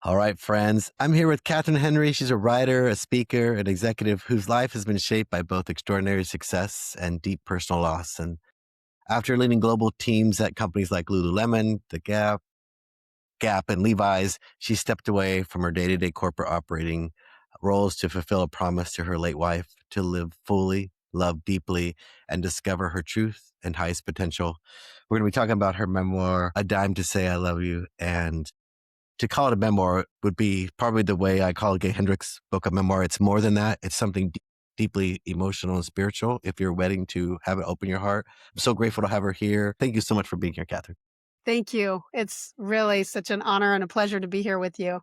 All right, friends. I'm here with Kathryn Henry. She's a writer, a speaker, an executive whose life has been shaped by both extraordinary success and deep personal loss. And after leading global teams at companies like Lululemon, The Gap, and Levi's, she stepped away from her day-to-day corporate operating roles to fulfill a promise to her late wife to live fully, love deeply, and discover her truth and highest potential. We're going to be talking about her memoir, A Dime to Say I Love You, and to call it a memoir would be probably the way I call Gay Hendricks' book a memoir. It's more than that. It's something deeply emotional and spiritual if you're waiting to have it open your heart. I'm so grateful to have her here. Thank you so much for being here, Kathryn. Thank you. It's really such an honor and a pleasure to be here with you.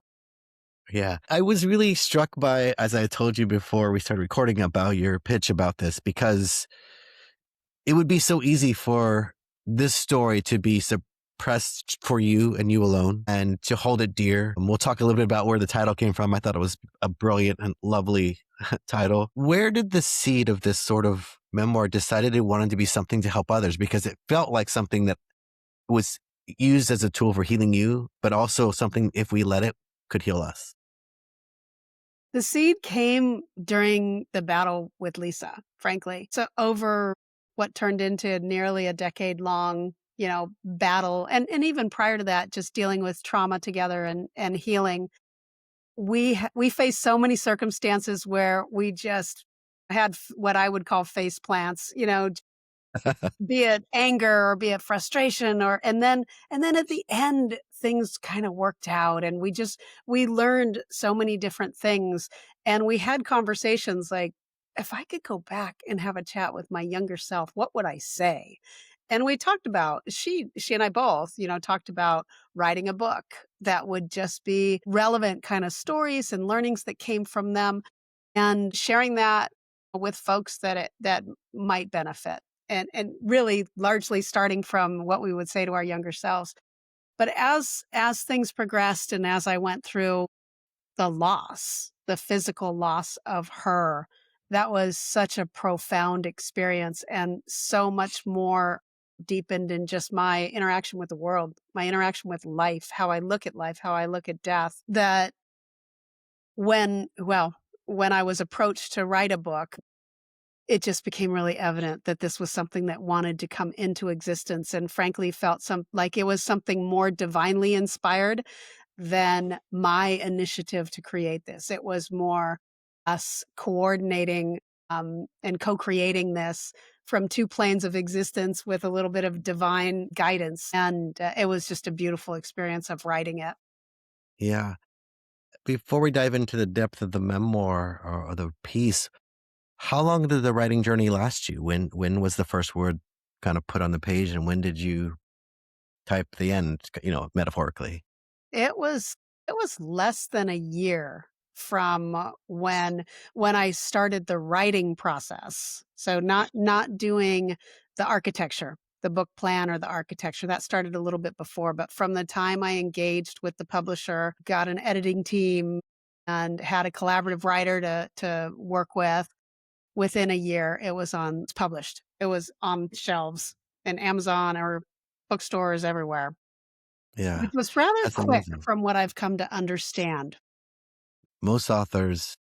Yeah. I was really struck by, as I told you before we started recording, about your pitch about this, because it would be so easy for this story to be suppressed for you and you alone and to hold it dear. And we'll talk a little bit about where the title came from. I thought it was a brilliant and lovely title. Where did the seed of this sort of memoir decided it wanted to be something to help others? Because it felt like something that was used as a tool for healing you, but also something, if we let it, could heal us. The seed came during the battle with Lisa, frankly. So over what turned into nearly a decade long, battle. And even prior to that, just dealing with trauma together and healing. We faced so many circumstances where we just had what I would call face plants, be it anger or be it frustration and then at the end things kind of worked out and we learned so many different things and we had conversations like if I could go back and have a chat with my younger self, what would I say? And we talked about she and I both, talked about writing a book that would just be relevant kind of stories and learnings that came from them and sharing that with folks that might benefit and really largely starting from what we would say to our younger selves. But as things progressed and as I went through the physical loss of her, that was such a profound experience and so much more deepened in just my interaction with the world, my interaction with life, how I look at death, that when I was approached to write a book, it just became really evident that this was something that wanted to come into existence and frankly felt like it was something more divinely inspired than my initiative to create this. It was more us coordinating and co-creating this from two planes of existence with a little bit of divine guidance. And it was just a beautiful experience of writing it. Yeah. Before we dive into the depth of the memoir or the piece, how long did the writing journey last you? When was the first word kind of put on the page, and when did you type the end, metaphorically? It was less than a year from when I started the writing process. So not doing the architecture, the book plan or the architecture. That started a little bit before, but from the time I engaged with the publisher, got an editing team and had a collaborative writer to work with, within a year it's published. It was on shelves in Amazon or bookstores everywhere. Yeah, Which was rather that's quick amazing. from what I've come to understand. Most authors,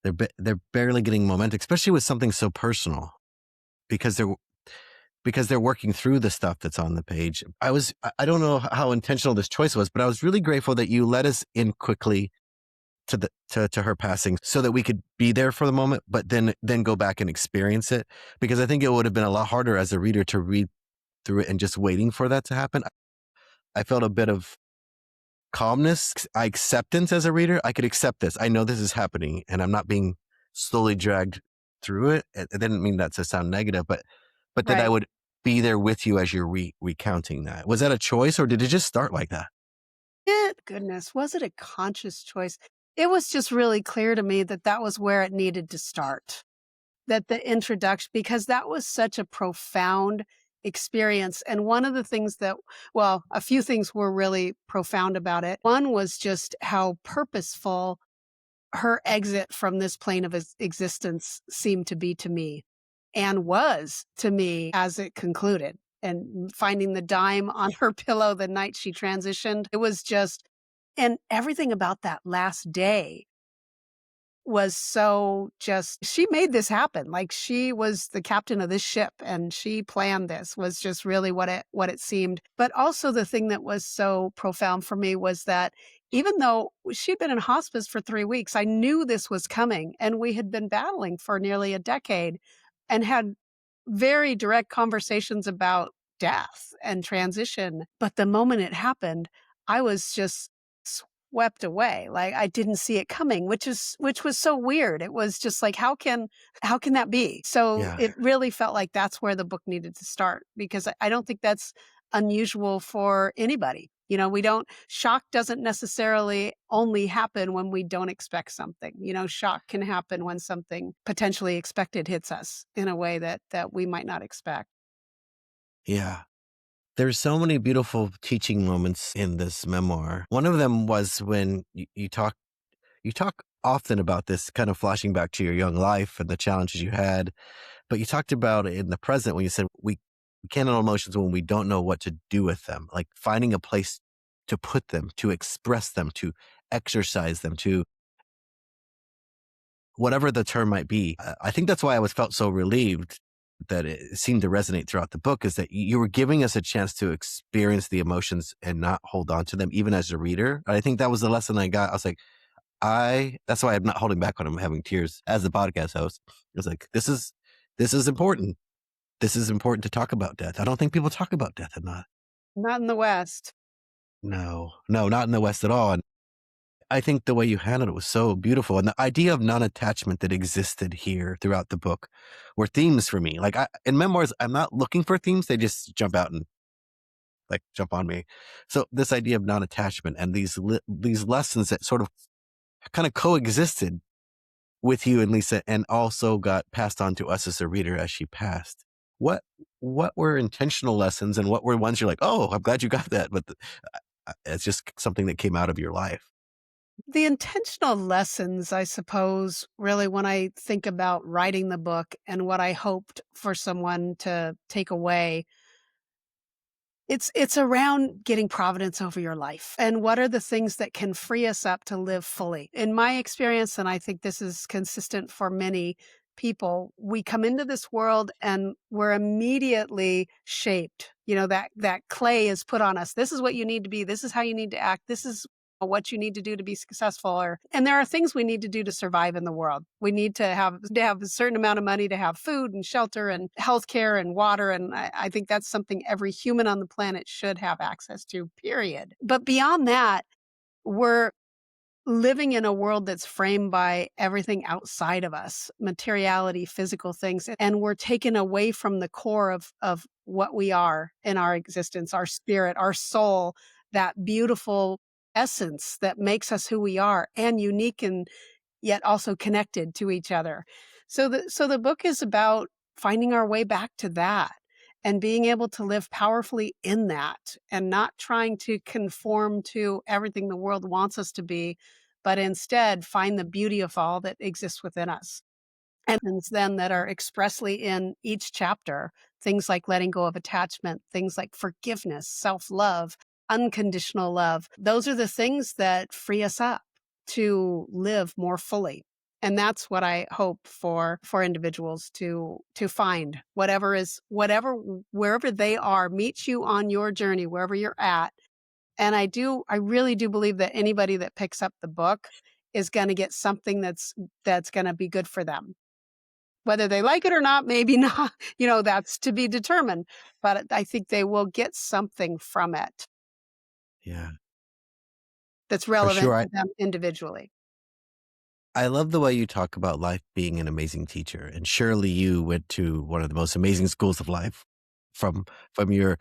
they're barely getting momentum, especially with something so personal, because they're working through the stuff that's on the page. I don't know how intentional this choice was, but I was really grateful that you let us in quickly to her passing so that we could be there for the moment, but then go back and experience it, because I think it would have been a lot harder as a reader to read through it and just waiting for that to happen. I felt a bit of calmness, acceptance as a reader. I could accept this. I know this is happening and I'm not being slowly dragged through it. It didn't mean that to sound negative, but that I Right. would be there with you as you're recounting that. Was that a choice, or did it just start like that? Goodness, was it a conscious choice? It was just really clear to me that that was where it needed to start. That the introduction, because that was such a profound experience. And one of the things a few things were really profound about it. One was just how purposeful her exit from this plane of existence seemed to be to me and was to me as it concluded. And finding the dime on her pillow the night she transitioned, it was just And everything about that last day was so just she made this happen. Like, she was the captain of this ship, and she planned this, was just really what it seemed. But also the thing that was so profound for me was that even though she'd been in hospice for 3 weeks, I knew this was coming, and we had been battling for nearly a decade and had very direct conversations about death and transition. But the moment it happened, I was just swept away. Like, I didn't see it coming, which was so weird. It was just like, how can that be? So Yeah. it really felt like that's where the book needed to start, because I don't think that's unusual for anybody. We don't shock doesn't necessarily only happen when we don't expect something. Shock can happen when something potentially expected hits us in a way that we might not expect. Yeah. There's so many beautiful teaching moments in this memoir. One of them was when you talk often about this, kind of flashing back to your young life and the challenges you had, but you talked about it in the present when you said we can't handle emotions when we don't know what to do with them, like finding a place to put them, to express them, to exercise them, to whatever the term might be. I think that's why I was felt so relieved that it seemed to resonate throughout the book, is that you were giving us a chance to experience the emotions and not hold on to them, even as a reader. I think that was the lesson I got. I was like, that's why I'm not holding back when I'm having tears as the podcast host. It was like, this is important. This is important to talk about death. I don't think people talk about death enough. Not in the West. No, no, not in the West at all. And I think the way you handled it was so beautiful. And the idea of non-attachment that existed here throughout the book were themes for me. Like, in memoirs, I'm not looking for themes. They just jump out and like jump on me. So this idea of non-attachment and these lessons that sort of kind of coexisted with you and Lisa, and also got passed on to us as a reader as she passed. What what were intentional lessons, and what were ones you're like, oh, I'm glad you got that, but it's just something that came out of your life? The intentional lessons, I suppose, really, when I think about writing the book and what I hoped for someone to take away, it's around getting providence over your life, and what are the things that can free us up to live fully. In my experience, and I think this is consistent for many people, we come into this world and we're immediately shaped. That clay is put on us. This is what you need to be. This is how you need to act. This is what you need to do to be successful. And there are things we need to do to survive in the world. We need to have a certain amount of money to have food and shelter and healthcare and water. And I think that's something every human on the planet should have access to, period. But beyond that, we're living in a world that's framed by everything outside of us, materiality, physical things, and we're taken away from the core of what we are in our existence, our spirit, our soul, that beautiful essence that makes us who we are, and unique and yet also connected to each other. So the book is about finding our way back to that and being able to live powerfully in that, and not trying to conform to everything the world wants us to be, but instead find the beauty of all that exists within us. And then that are expressly in each chapter, things like letting go of attachment, things like forgiveness, self-love, unconditional love. Those are the things that free us up to live more fully. And that's what I hope for individuals to find. Whatever wherever they are, meet you on your journey, wherever you're at. And I really do believe that anybody that picks up the book is going to get something that's going to be good for them. Whether they like it or not, maybe not, that's to be determined. But I think they will get something from it Yeah, that's for relevant sure. I, to them individually. I love the way you talk about life being an amazing teacher. And surely you went to one of the most amazing schools of life from your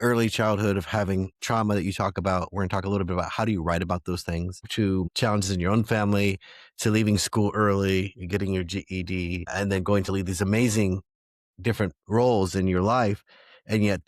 early childhood of having trauma that you talk about. We're going to talk a little bit about how do you write about those things, to challenges in your own family, to leaving school early, getting your GED, and then going to lead these amazing different roles in your life. And yet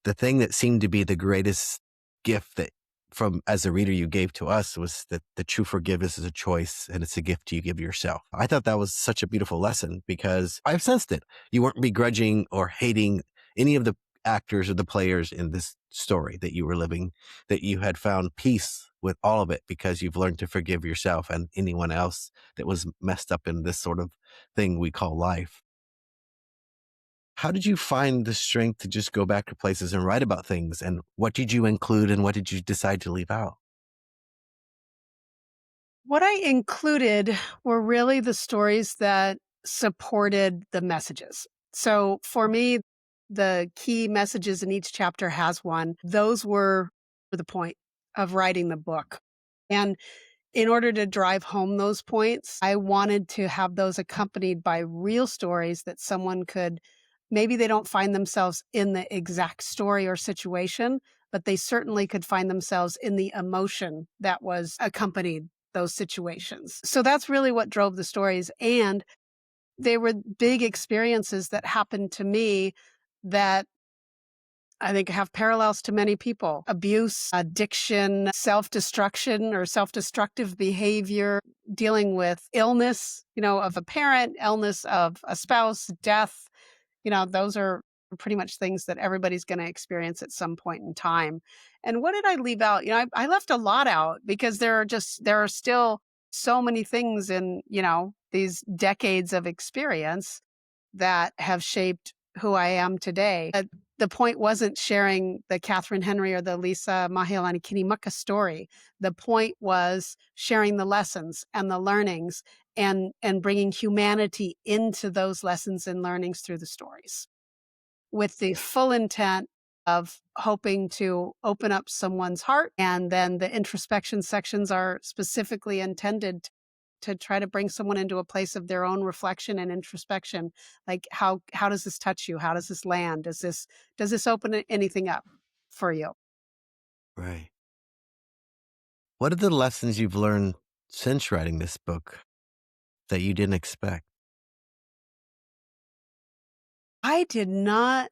the thing that seemed to be the greatest gift that from as a reader you gave to us was that the true forgiveness is a choice, and it's a gift you give yourself. I thought that was such a beautiful lesson because I've sensed it. You weren't begrudging or hating any of the actors or the players in this story that you were living, that you had found peace with all of it because you've learned to forgive yourself and anyone else that was messed up in this sort of thing we call life. How did you find the strength to just go back to places and write about things? And what did you include and what did you decide to leave out? What I included were really the stories that supported the messages. So for me, the key messages in each chapter has one. Those were the point of writing the book. And in order to drive home those points, I wanted to have those accompanied by real stories that someone could maybe they don't find themselves in the exact story or situation, but they certainly could find themselves in the emotion that was accompanied those situations. So that's really what drove the stories. And they were big experiences that happened to me that I think have parallels to many people. Abuse, addiction, self-destruction or self-destructive behavior, dealing with illness, of a parent, illness of a spouse, death, those are pretty much things that everybody's going to experience at some point in time. And what did I leave out? I left a lot out because there are still so many things in, these decades of experience that have shaped who I am today. The point wasn't sharing the Kathryn Henry or the Lisa Mahealani Kinimuka story. The point was sharing the lessons and the learnings and bringing humanity into those lessons and learnings through the stories with the full intent of hoping to open up someone's heart. And then the introspection sections are specifically intended to try to bring someone into a place of their own reflection and introspection. Like how does this touch you? How does this land? Does this open anything up for you? Right. What are the lessons you've learned since writing this book that you didn't expect? I did not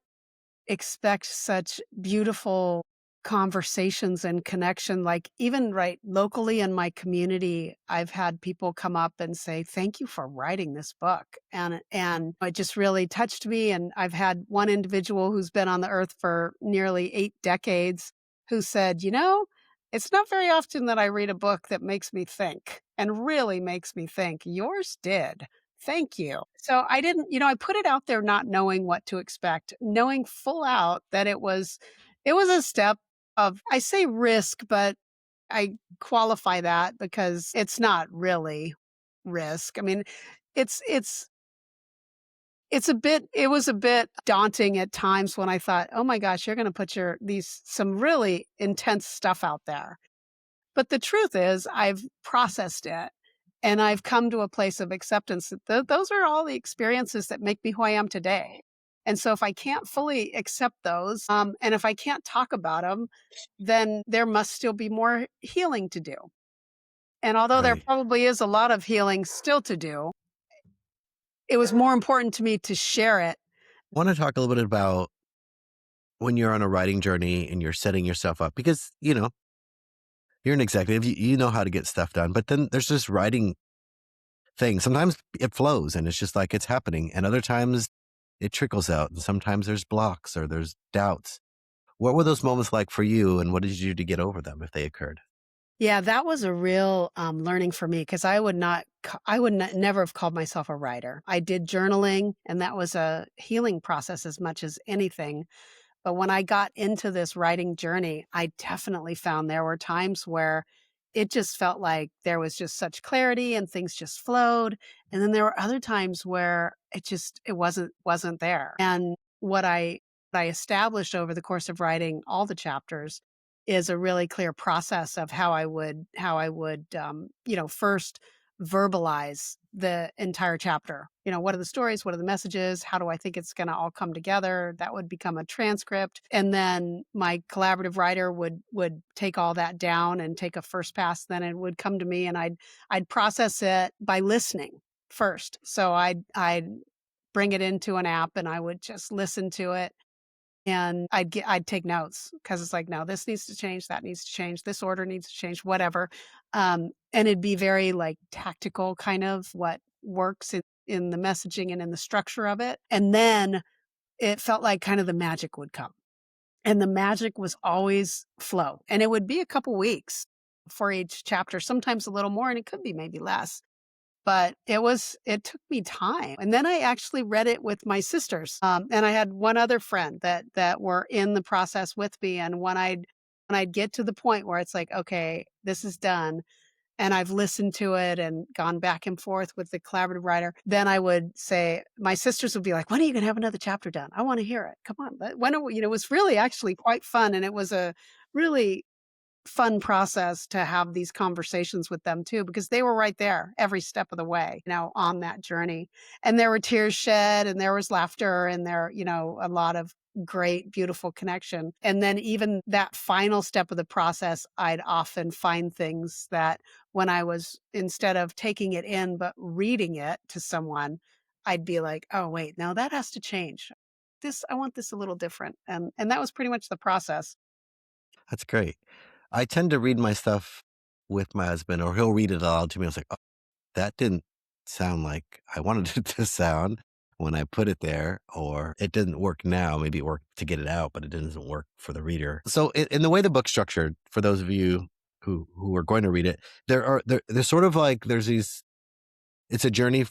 expect such beautiful conversations and connection. Like even right locally in my community, I've had people come up and say, "Thank you for writing this book." And it just really touched me. And I've had one individual who's been on the earth for nearly 8 decades who said, it's not very often that I read a book that makes me think and really makes me think. Yours did. Thank you. So I didn't, I put it out there not knowing what to expect, knowing full out that it was a step of, I say risk, but I qualify that because it's not really risk. I mean, it's it was a bit daunting at times when I thought, "Oh my gosh, you're going to put some really intense stuff out there." But the truth is, I've processed it and I've come to a place of acceptance that those are all the experiences that make me who I am today. And so if I can't fully accept those, and if I can't talk about them, then there must still be more healing to do. And although there Right. probably is a lot of healing still to do, it was more important to me to share it. I want to talk a little bit about when you're on a writing journey and you're setting yourself up because, you're an executive, you know how to get stuff done. But then there's this writing thing. Sometimes it flows and it's just like it's happening. And other times it trickles out. And sometimes there's blocks or there's doubts. What were those moments like for you? And what did you do to get over them if they occurred? Yeah, that was a real learning for me because I would not, never have called myself a writer. I did journaling, and that was a healing process as much as anything. But when I got into this writing journey, I definitely found there were times where it just felt like there was just such clarity and things just flowed. And then there were other times where it wasn't there. And what I established over the course of writing all the chapters is a really clear process of how I would first verbalize the entire chapter. What are the stories? What are the messages? How do I think it's going to all come together? That would become a transcript. And then my collaborative writer would take all that down and take a first pass. Then it would come to me and I'd process it by listening first. So I'd bring it into an app and I would just listen to it and I'd take notes because it's like, no, this needs to change, that needs to change, this order needs to change, whatever. And it'd be very like tactical kind of what works in the messaging and in the structure of it. And then it felt like kind of the magic would come. and the magic was always flow. And it would be a couple weeks for each chapter, sometimes a little more, and it could be maybe less. But it took me time. And then I actually read it with my sisters. And I had one other friend that were in the process with me. And when I'd get to the point where it's like, okay, this is done, and I've listened to it and gone back and forth with the collaborative writer, then I would say, my sisters would be like, "When are you going to have another chapter done? I want to hear it. Come on. When are we?" It was really actually quite fun. And it was a really fun process to have these conversations with them too, because they were right there every step of the way, on that journey. And there were tears shed and there was laughter and a lot of great, beautiful connection. And then even that final step of the process, I'd often find things that when I was, instead of taking it in, but reading it to someone, I'd be like, oh, wait, now that has to change. I want this a little different. And that was pretty much the process. That's great. I tend to read my stuff with my husband, or he'll read it aloud to me. I was like, "Oh, that didn't sound like I wanted it to sound when I put it there," or "It didn't work now. Maybe it worked to get it out, but it doesn't work for the reader." So, in the way the book's structured, for those of you who are going to read it, there's sort of like there's these. It's a journey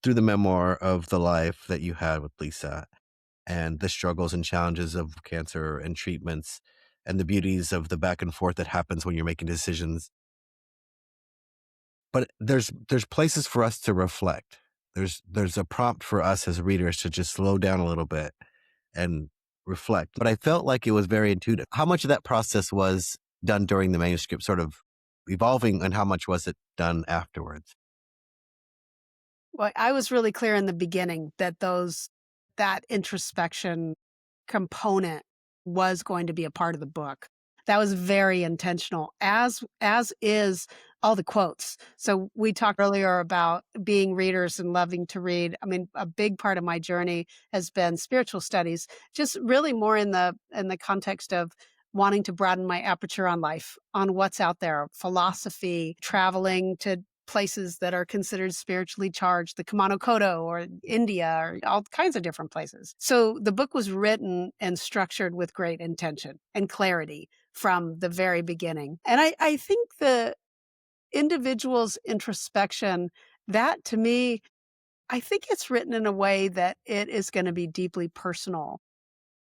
through the memoir of the life that you had with Lisa, and the struggles and challenges of cancer and treatments, and the beauties of the back and forth that happens when you're making decisions. But there's places for us to reflect. There's a prompt for us as readers to just slow down a little bit and reflect. But I felt like it was very intuitive. How much of that process was done during the manuscript sort of evolving, and how much was it done afterwards? Well, I was really clear in the beginning that introspection component was going to be a part of the book. That was very intentional, as is all the quotes. So we talked earlier about being readers and loving to read. I mean, a big part of my journey has been spiritual studies, just really more in the context of wanting to broaden my aperture on life, on what's out there, philosophy, traveling to places that are considered spiritually charged, the Kamano Kodo or India or all kinds of different places. So the book was written and structured with great intention and clarity from the very beginning. And I think the individual's introspection, that to me, I think it's written in a way that it is going to be deeply personal.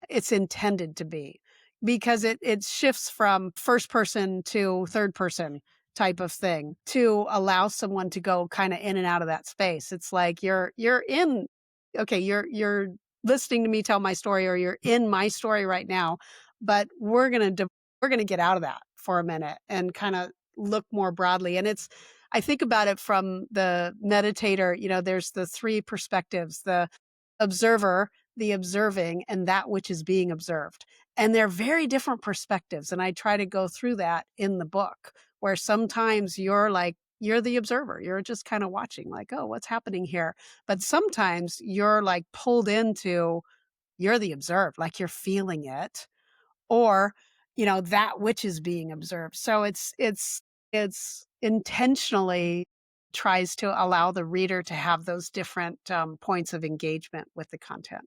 It's intended to be, because it shifts from first person to third person type of thing to allow someone to go kinda in and out of that space. It's like you're in okay, you're listening to me tell my story, or you're in my story right now, but we're gonna get out of that for a minute and kinda look more broadly. And I think about it from the meditator, there's the 3 perspectives: the observer, the observing, and that which is being observed. And they're very different perspectives. And I try to go through that in the book, where sometimes you're the observer. You're just kind of watching, like, oh, what's happening here? But sometimes you're like pulled into, you're the observed, like you're feeling it, or, that which is being observed. So it's intentionally tries to allow the reader to have those different points of engagement with the content.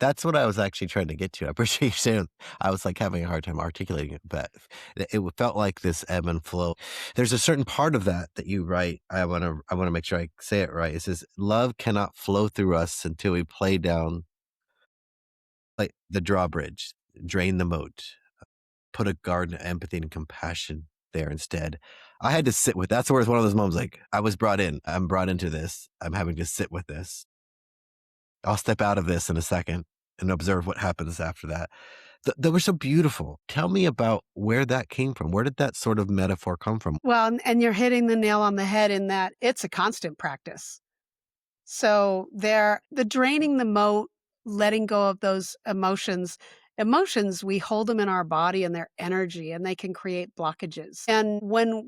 That's what I was actually trying to get to. I appreciate you saying. I was, like, having a hard time articulating it, but it felt like this ebb and flow. There's a certain part of that you write. I wanna make sure I say it right. It says, "Love cannot flow through us until we play down, like, the drawbridge, drain the moat, put a garden of empathy and compassion there instead." I had to sit with that's where it's one of those moments, like, I was brought in. I'm brought into this. I'm having to sit with this. I'll step out of this in a second and observe what happens after that. That were so beautiful. Tell me about where that came from. Where did that sort of metaphor come from? Well, and you're hitting the nail on the head in that it's a constant practice. So the draining the moat, letting go of those emotions, we hold them in our body and their energy, and they can create blockages. And when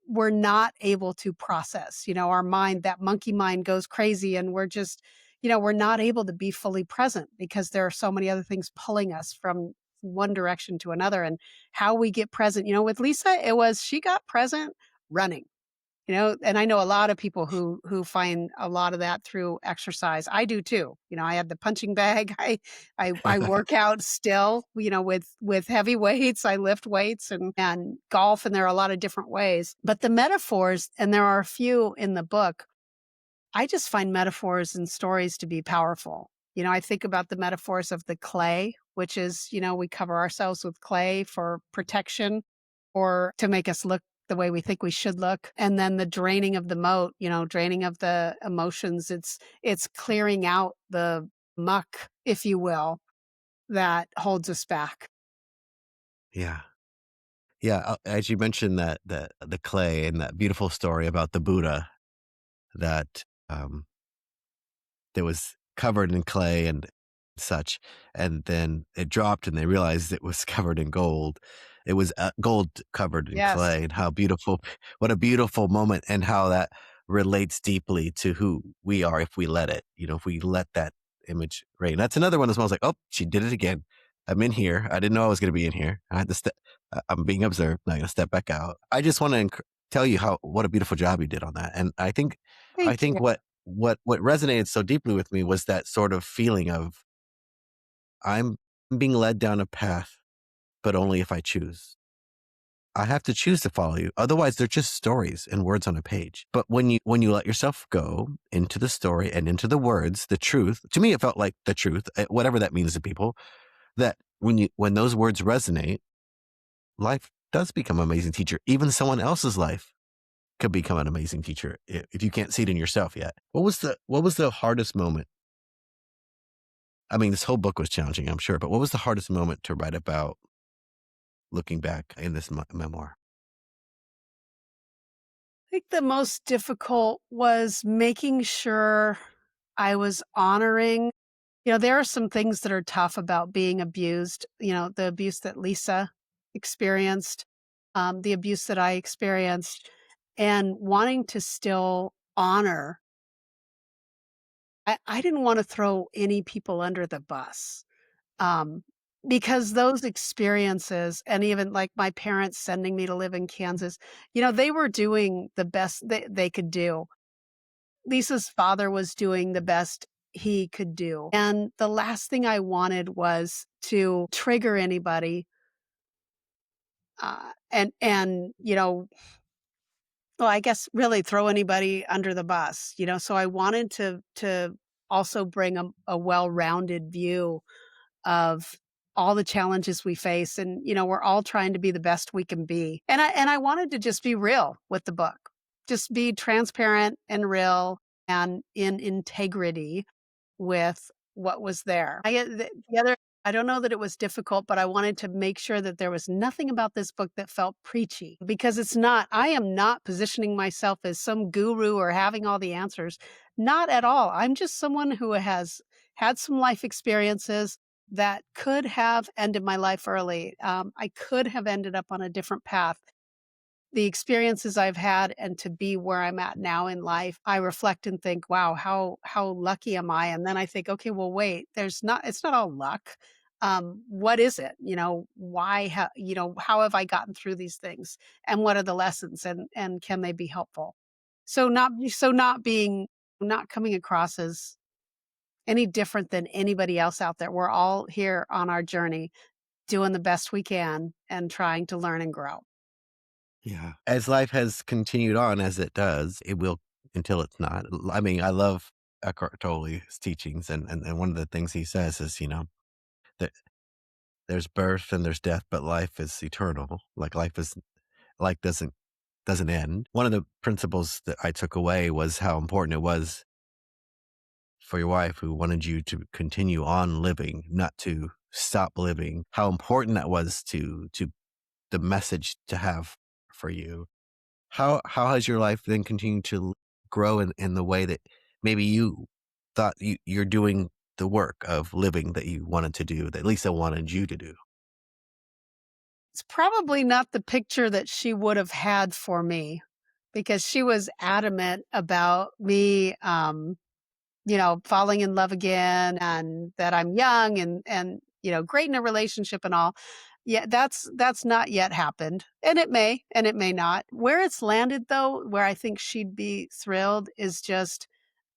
we're not able to process, our mind, that monkey mind goes crazy, and we're not able to be fully present because there are so many other things pulling us from one direction to another. And how we get present, with Lisa, she got present running. And I know a lot of people who find a lot of that through exercise. I do too. I have the punching bag. I work out still, with heavy weights. I lift weights and golf, and there are a lot of different ways. But the metaphors, and there are a few in the book, I just find metaphors and stories to be powerful. I think about the metaphors of the clay, which is, we cover ourselves with clay for protection or to make us look the way we think we should look. And then the draining of the moat, draining of the emotions. It's clearing out the muck, if you will, that holds us back. Yeah. Yeah, as you mentioned that the clay and that beautiful story about the Buddha that, that was covered in clay and such, and then it dropped and they realized it was covered in gold. It was, gold covered in Yes. clay, and how beautiful what a beautiful moment, and how that relates deeply to who we are if we let it, if we let that image reign. That's another one that smells like, "Oh, she did it again. I'm in here. I didn't know I was gonna be in here. I had to step I'm being observed. I'm gonna step back out." I just wanna tell you how what a beautiful job you did on that, and I Thank you. think what resonated so deeply with me was that sort of feeling of, I'm being led down a path, but only if I choose. I have to choose to follow you. Otherwise, they're just stories and words on a page. But when you let yourself go into the story and into the words, the truth, to me, it felt like the truth, whatever that means to people, that when those words resonate, life does become an amazing teacher. Even someone else's life could become an amazing teacher if you can't see it in yourself yet. What was the hardest moment? I mean, this whole book was challenging, I'm sure, but what was the hardest moment to write about looking back in this memoir? I think the most difficult was making sure I was honoring. There are some things that are tough about being abused, the abuse that Lisa experienced, the abuse that I experienced, and wanting to still honor. I didn't want to throw any people under the bus. Um, because those experiences, and even like my parents sending me to live in Kansas, they were doing the best they could do. Lisa's father was doing the best he could do. And the last thing I wanted was to trigger anybody, well, I guess really throw anybody under the bus. So I wanted to also bring a well-rounded view of all the challenges we face, and we're all trying to be the best we can be. And I wanted to just be real with the book. Just be transparent and real and in integrity with what was there. The other I don't know that it was difficult, but I wanted to make sure that there was nothing about this book that felt preachy, because it's not. I am not positioning myself as some guru or having all the answers. Not at all. I'm just someone who has had some life experiences that could have ended my life early. I could have ended up on a different path. The experiences I've had, and to be where I'm at now in life, I reflect and think, "Wow, how lucky am I?" And then I think, "Okay, well, wait, it's not all luck. What is it? How have I gotten through these things? And what are the lessons, and can they be helpful?" Not coming across as any different than anybody else out there. We're all here on our journey, doing the best we can and trying to learn and grow. Yeah. As life has continued on, as it does, it will until it's not. I mean, I love Eckhart Tolle's teachings, and one of the things he says is, that there's birth and there's death, but life is eternal. Like life doesn't end. One of the principles that I took away was how important it was for your wife, who wanted you to continue on living, not to stop living. How important that was to the message to have for you. How has your life then continued to grow in the way that maybe you thought you're doing the work of living that you wanted to do, that Lisa wanted you to do? It's probably not the picture that she would have had for me, because she was adamant about me, falling in love again, and that I'm young and great in a relationship and all. Yeah, that's not yet happened, and it may not. Where it's landed, though, where I think she'd be thrilled is just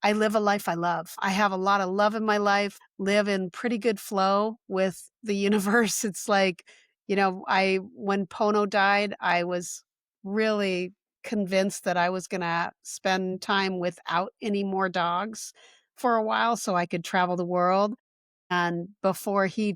I live a life I love. I have a lot of love in my life, live in pretty good flow with the universe. It's like, I when Pono died, I was really convinced that I was gonna spend time without any more dogs for a while so I could travel the world. And before he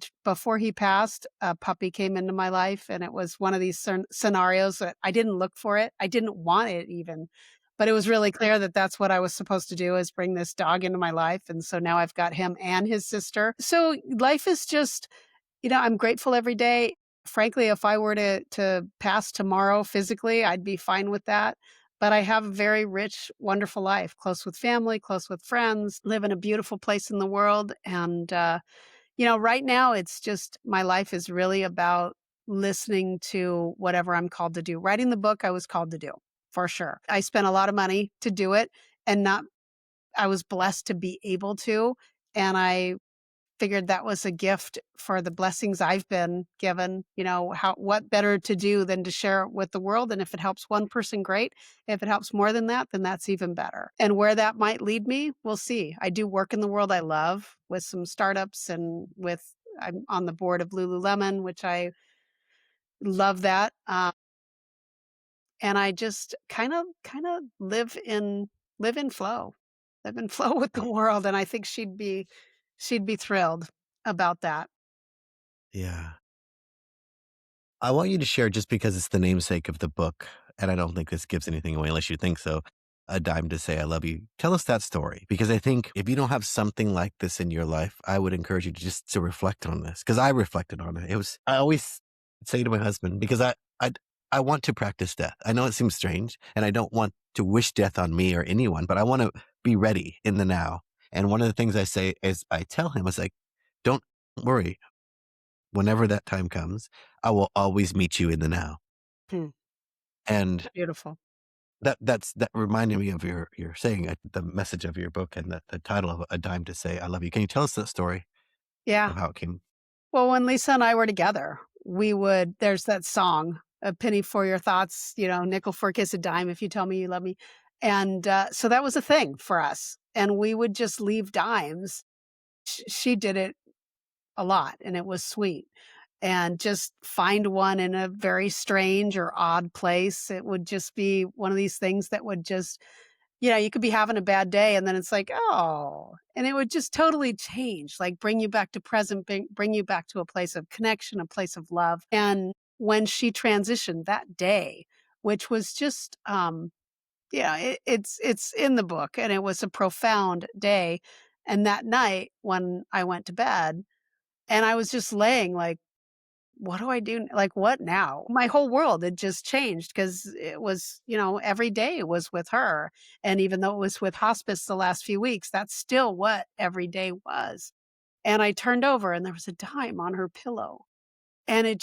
passed, a puppy came into my life, and it was one of these scenarios that I didn't look for it. I didn't want it even, but it was really clear that that's what I was supposed to do is bring this dog into my life, and so now I've got him and his sister. So life is just, I'm grateful every day. Frankly, if I were to pass tomorrow physically, I'd be fine with that. But I have a very rich, wonderful life, close with family, close with friends, live in a beautiful place in the world. And, right now it's just my life is really about listening to whatever I'm called to do. Writing the book I was called to do, for sure. I spent a lot of money to do it and not I was blessed to be able to. And I figured that was a gift for the blessings I've been given, what better to do than to share it with the world, and if it helps one person, great. If it helps more than that, then that's even better. And where that might lead me, we'll see. I do work in the world I love with some startups and I'm on the board of Lululemon, which I love that. And I just kind of live in flow. Live in flow with the world, and I think she'd be thrilled about that. Yeah. I want you to share just because it's the namesake of the book, and I don't think this gives anything away unless you think so. A dime to say I love you. Tell us that story because I think if you don't have something like this in your life, I would encourage you to just to reflect on this because I reflected on it. I always say to my husband because I want to practice death. I know it seems strange, and I don't want to wish death on me or anyone, but I want to be ready in the now. And one of the things I say is I tell him, I was like, don't worry. Whenever that time comes, I will always meet you in the now. Hmm, And beautiful. that reminded me of your saying the message of your book and the title of A Dime to Say I Love You. Can you tell us that story Yeah. of how it came? Well, when Lisa and I were together, there's that song, "A penny for your thoughts," "Nickel for a kiss, a dime if you tell me you love me." And, so that was a thing for us, and we would just leave dimes. She did it a lot, and it was sweet. And just find one in a very strange or odd place. It would just be one of these things that would just you could be having a bad day and then it's like, "Oh," and it would just totally change, like bring you back to present, bring you back to a place of connection, a place of love. And when she transitioned that day, which was just, yeah, it's in the book and it was a profound day. And that night when I went to bed and I was just laying like, what do I do? Like, what now? My whole world had just changed because it was, every day was with her. And even though it was with hospice the last few weeks, that's still what every day was. And I turned over and there was a dime on her pillow. And I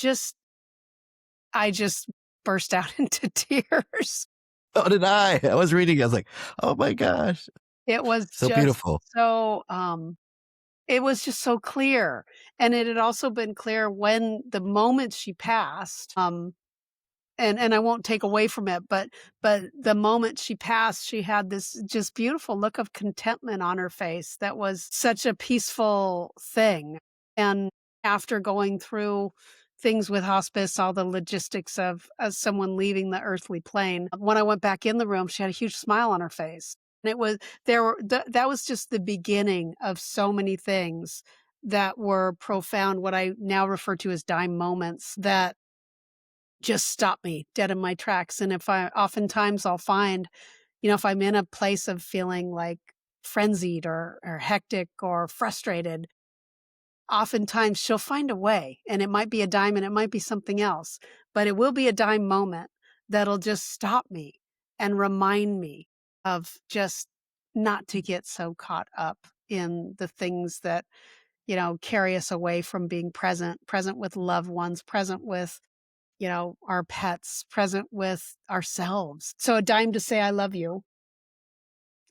just burst out into tears. Oh, did I? I was reading. I was like, oh my gosh, It was so just beautiful. so, it was just so clear. And it had also been clear when the moment she passed, and I won't take away from it, but the moment she passed, she had this just beautiful look of contentment on her face that was such a peaceful thing. And after going through things with hospice, all the logistics of as someone leaving the earthly plane, when I went back in the room, she had a huge smile on her face. And it was that was just the beginning of so many things that were profound, what I now refer to as dime moments that just stop me dead in my tracks. And if I oftentimes I'll find, if I'm in a place of feeling like frenzied or hectic or frustrated, oftentimes she'll find a way and it might be a dime and it might be something else, but it will be a dime moment that'll just stop me and remind me of just not to get so caught up in the things that, carry us away from being present with loved ones, present with our pets, present with ourselves. So a dime to say I love you,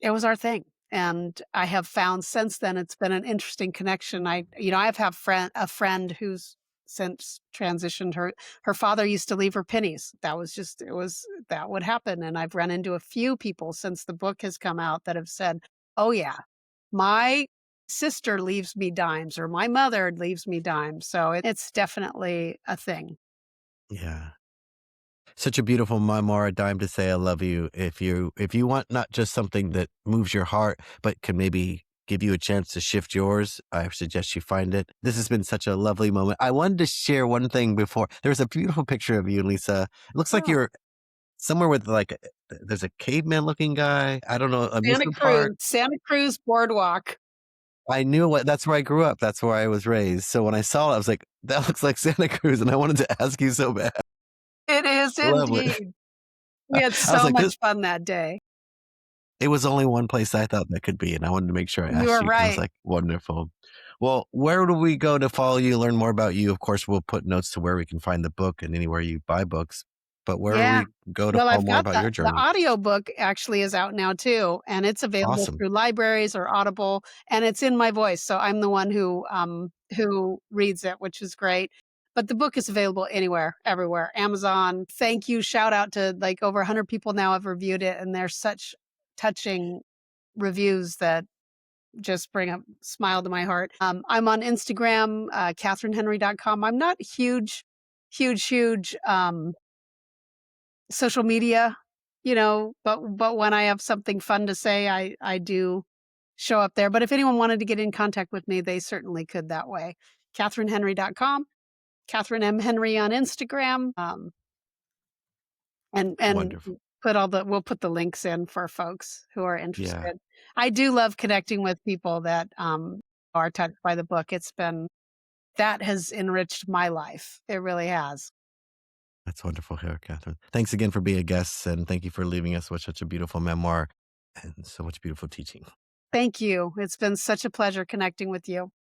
it was our thing. And I have found since then it's been an interesting connection. I've have a friend who's since transitioned. Her father used to leave her pennies. That was just that would happen, and I've run into a few people since the book has come out that have said, "Oh, yeah, my sister leaves me dimes," or "My mother leaves me dimes." So it's definitely a thing. Yeah. Such a beautiful memoir, A Dime to Say I Love You. If you want not just something that moves your heart, but can maybe give you a chance to shift yours, I suggest you find it. This has been such a lovely moment. I wanted to share one thing before. There's a beautiful picture of you, Lisa. It looks like Oh, you're somewhere with like there's a caveman looking guy. I don't know, amusement park. Santa Cruz Boardwalk. I knew what that's where I grew up. That's where I was raised. So when I saw it, I was like, that looks like Santa Cruz. And I wanted to ask you so bad. It is Lovely. indeed. We had I was so like, this much fun that day. it was only one place I thought that could be, and I wanted to make sure I You asked are you because I was right. like, wonderful. Well, where do we go to follow you, learn more about you? Of course, we'll put notes to where we can find the book and anywhere you buy books. But where do Yeah. we go to Well, follow I've more got about your the journey? audiobook actually is out now too, and it's available Awesome. through libraries or Audible, and it's in my voice, so I'm the one who reads it, which is great. But the book is available anywhere, everywhere. Amazon. Thank you. Shout out to like over 100 people now have reviewed it, and they're such touching reviews that just bring a smile to my heart. I'm on Instagram, KathrynHenry.com. I'm not huge social media, but when I have something fun to say, I do show up there. But if anyone wanted to get in contact with me, they certainly could that way. KathrynHenry.com, Kathryn M. Henry on Instagram, and Wonderful. we'll put the links in for folks who are Yeah, interested. I do love connecting with people that are touched by the book. That has enriched my life. It really has. that's wonderful here, Catherine. Thanks again for being a guest, and thank you for leaving us with such a beautiful memoir and so much beautiful teaching. Thank you. It's been such a pleasure connecting with you.